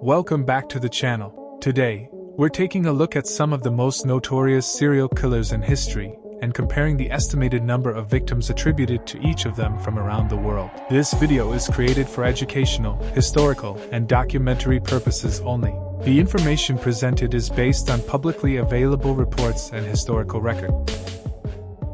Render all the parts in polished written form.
Welcome back to the channel. Today, we're taking a look at some of the most notorious serial killers in history and comparing the estimated number of victims attributed to each of them from around the world. This video is created for educational, historical, and documentary purposes only. The information presented is based on publicly available reports and historical record.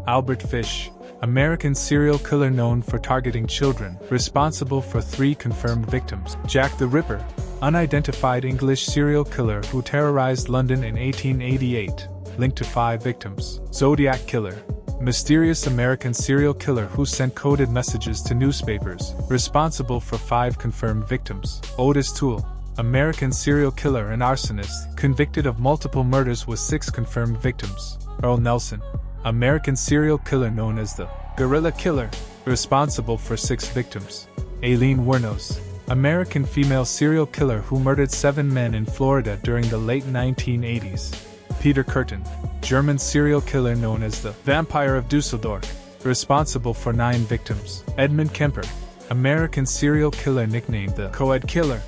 Albert Fish, American serial killer known for targeting children, responsible for 3 confirmed victims. Jack the Ripper, unidentified English serial killer who terrorized London in 1888, linked to 5 victims. Zodiac Killer, mysterious American serial killer who sent coded messages to newspapers, responsible for 5 confirmed victims. Otis Toole, American serial killer and arsonist, convicted of multiple murders with 6 confirmed victims. Earl Nelson, American serial killer known as the Guerrilla Killer, responsible for 6 victims. Aileen Wuornos, American female serial killer who murdered 7 men in Florida during the late 1980s. Peter Kürten, German serial killer known as the Vampire of Dusseldorf, responsible for 9 victims. Edmund Kemper, American serial killer nicknamed the Co-ed Killer,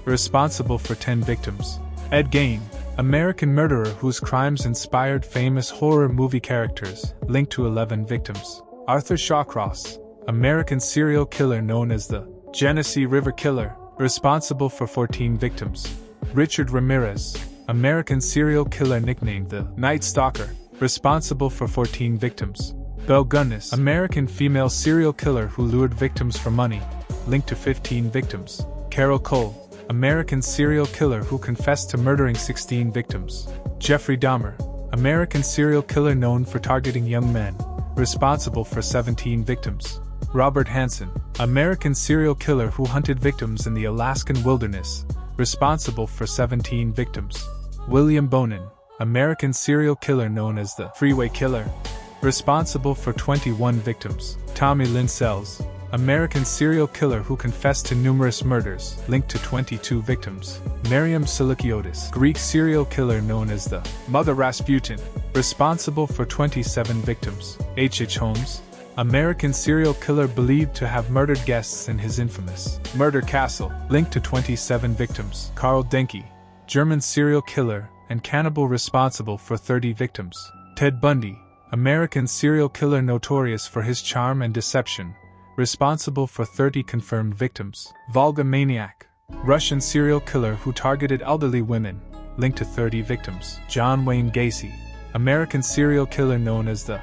responsible for 10 victims. Ed Gein, American murderer whose crimes inspired famous horror movie characters, linked to 11 victims. Arthur Shawcross, American serial killer known as the Genesee River Killer, responsible for 14 victims. Richard Ramirez, American serial killer nicknamed the Night Stalker, responsible for 14 victims. Belle Gunness, American female serial killer who lured victims for money, linked to 15 victims. Carol Cole, American serial killer who confessed to murdering 16 victims. Jeffrey Dahmer, American serial killer known for targeting young men, responsible for 17 victims. Robert Hansen, American serial killer who hunted victims in the Alaskan wilderness, responsible for 17 victims. William Bonin, American serial killer known as the Freeway Killer, responsible for 21 victims. Tommy Lynn Sells, American serial killer who confessed to numerous murders, linked to 22 victims. Miriam Silikiotis, Greek serial killer known as the Mother Rasputin, responsible for 27 victims. H. Holmes, American serial killer believed to have murdered guests in his infamous Murder Castle, linked to 27 victims. Karl Denke, German serial killer and cannibal responsible for 30 victims. Ted Bundy, American serial killer notorious for his charm and deception, responsible for 30 confirmed victims. Volga Maniac, Russian serial killer who targeted elderly women, linked to 30 victims. John Wayne Gacy, American serial killer known as the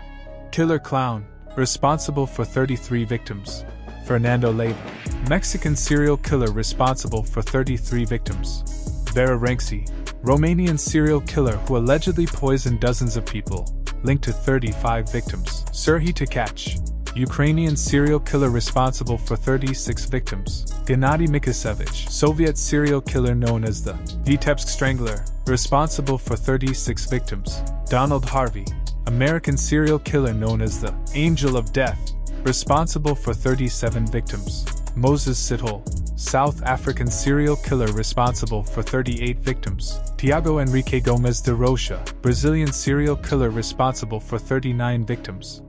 Killer Clown, responsible for 33 victims. Fernando Leiva, Mexican serial killer responsible for 33 victims. Vera Renksi, Romanian serial killer who allegedly poisoned dozens of people, linked to 35 victims. Serhiy Tkach, Ukrainian serial killer responsible for 36 victims. Gennady Mikasevich, Soviet serial killer known as the Vitebsk Strangler, responsible for 36 victims. Donald Harvey, American serial killer known as the Angel of Death, responsible for 37 victims. Moses Sithole, South African serial killer responsible for 38 victims. Tiago Henrique Gomes de Rocha, Brazilian serial killer responsible for 39 victims.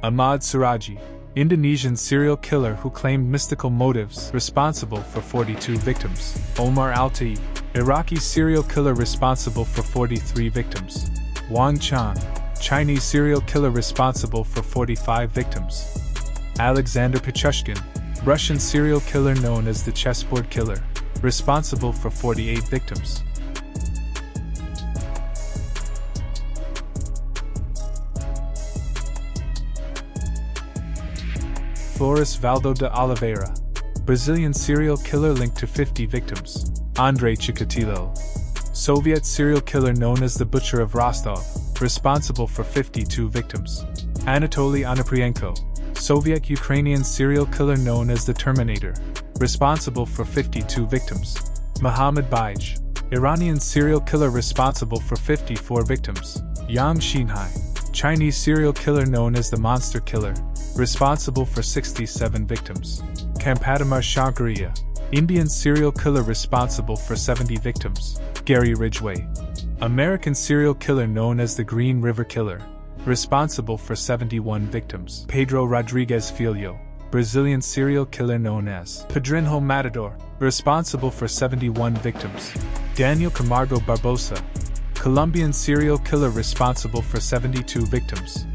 Ahmad Siraji, Indonesian serial killer who claimed mystical motives, responsible for 42 victims. Omar Al-Taib, Iraqi serial killer responsible for 43 victims. Wang Chan, Chinese serial killer responsible for 45 victims. Alexander Pichushkin, Russian serial killer known as the Chessboard Killer, responsible for 48 victims. Floris Valdo de Oliveira, Brazilian serial killer linked to 50 victims. Andrei Chikatilo, Soviet serial killer known as the Butcher of Rostov, responsible for 52 victims. Anatoly Onoprienko, Soviet-Ukrainian serial killer known as the Terminator, responsible for 52 victims. Mohammad Baij, Iranian serial killer responsible for 54 victims. Yang Xinhai, Chinese serial killer known as the Monster Killer, responsible for 67 victims. Kampatamar Shankariya, Indian serial killer responsible for 70 victims. Gary Ridgway, American serial killer known as the Green River Killer, responsible for 71 victims. Pedro Rodriguez Filho, Brazilian serial killer known as Pedrinho Matador, responsible for 71 victims. Daniel Camargo Barbosa, Colombian serial killer responsible for 72 victims.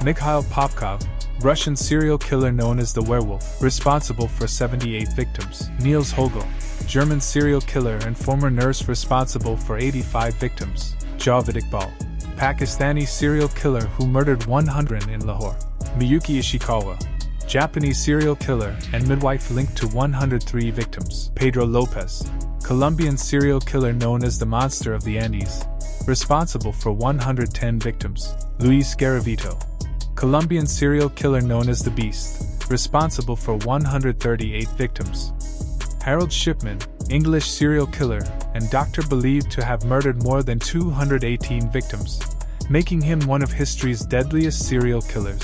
Mikhail Popkov, Russian serial killer known as the Werewolf, responsible for 78 victims. Niels Hogel, German serial killer and former nurse responsible for 85 victims. Javed Iqbal, Pakistani serial killer who murdered 100 in Lahore. Miyuki Ishikawa, Japanese serial killer and midwife linked to 103 victims. Pedro Lopez, Colombian serial killer known as the Monster of the Andes, responsible for 110 victims. Luis Garavito, Colombian serial killer known as the Beast, responsible for 138 victims. Harold Shipman, English serial killer and doctor believed to have murdered more than 218 victims, making him one of history's deadliest serial killers.